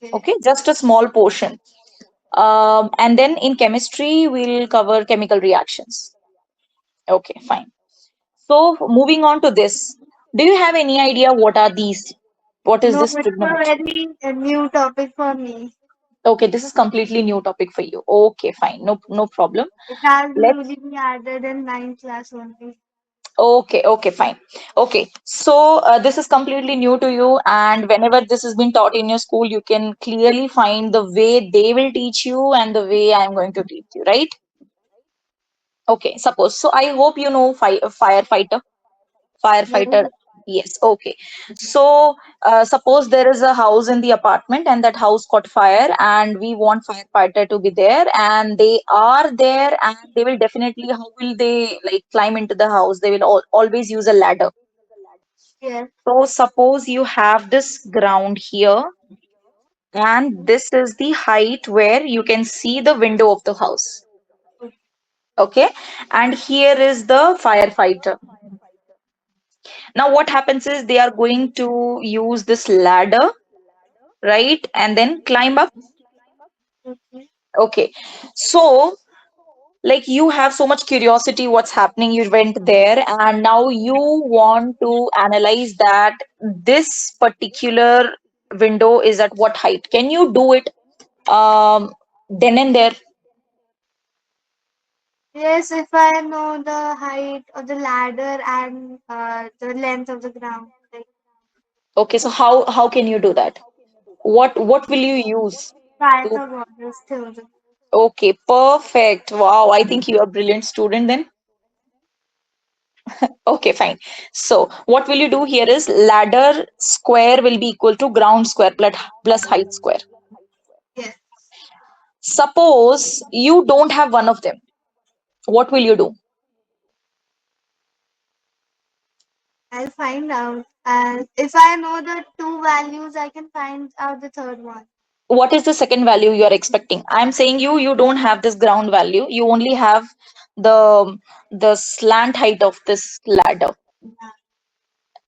Okay. Okay, just a small portion. And then in chemistry, we'll cover chemical reactions. Okay, fine. So moving on to this, do you have any idea what are these? What is No, this it's a trigonometry? very new topic for me. Okay, this is completely new topic for you. Okay, fine. No problem. It has Let's usually added in ninth class only. okay, fine. Okay, so this is completely new to you, and whenever this has been taught in your school, you can clearly find the way they will teach you and the way I'm going to teach you, right? Okay, suppose. So I hope you know firefighter. Yes. Firefighter. Yes, okay. So suppose there is a house in the apartment and that house caught fire, and we want firefighter to be there, and they are there, and they will definitely, how will they like climb into the house? They will always use a ladder. Yes. So suppose you have this ground here, and this is the height where you can see the window of the house. Okay, and here is the firefighter. Now what happens is they are going to use this ladder, right? And then climb up. Okay. Okay. So like you have so much curiosity what's happening, you went there and now you want to analyze that this particular window is at what height. Can you do it then and there? Yes, if I know the height of the ladder and the length of the ground, like Okay, so how can you do that? What will you use to Pythagoras theorem. okay, perfect. Wow, I think you are a brilliant student then. Okay, fine. So what will you do here is ladder square will be equal to ground square plus height square. Yes, Suppose you don't have one of them. What will you do? I'll find out. And if I know the two values, I can find out the third one. What is the second value you are expecting? I'm saying you don't have this ground value. You only have the slant height of this ladder. Yeah.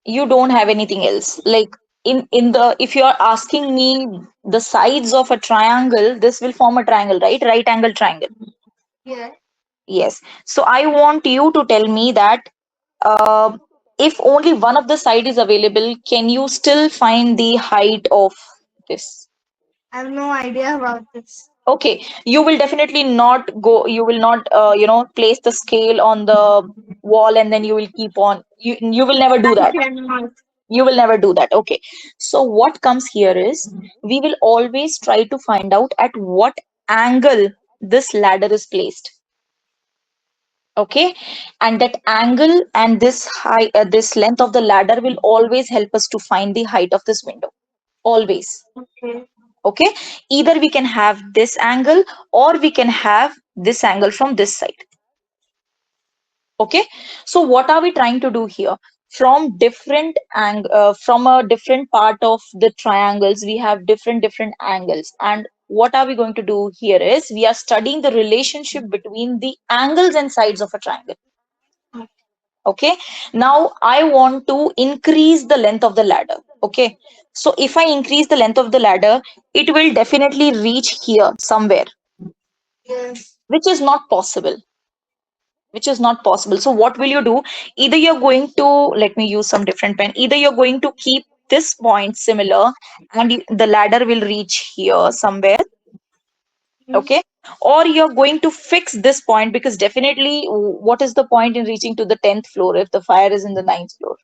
You don't have anything else. Like in the if you are asking me the sides of a triangle, this will form a triangle, right? Right angle triangle. Yeah. Yes. So I want you to tell me that uh, if only one of the side is available, can you still find the height of this? I have no idea about this. Okay, you will definitely not go, you will not, place the scale on the wall and then you will keep on. You will never do I that. cannot. You will never do that. Okay. So what comes here is we will always try to find out at what angle this ladder is placed. Okay, and that angle and this length of the ladder will always help us to find the height of this window, always. Okay. Okay, either we can have this angle or we can have this angle from this side. Okay, so what are we trying to do here? From a different part of the triangles we have different angles, and what are we going to do here is we are studying the relationship between the angles and sides of a triangle. Okay, now I want to increase the length of the ladder. Okay, so if I increase the length of the ladder, it will definitely reach here somewhere, Yes. which is not possible. So what will you do? Either you're going to, let me use some different pen, either you're going to keep this point similar and the ladder will reach here somewhere. Mm. Okay, or you're going to fix this point, because definitely what is the point in reaching to the 10th floor if the fire is in the ninth floor,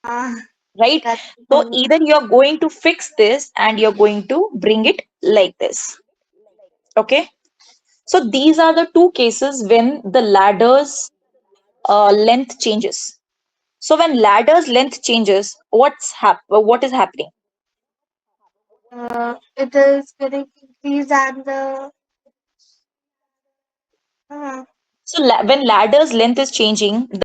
Ah, right? that's So the either you're going to fix this and you're going to bring it like this. Okay, so these are the two cases when the ladder's length changes. So when ladder's length changes, what is happening? it is getting increased and the uh, So when ladder's length is changing,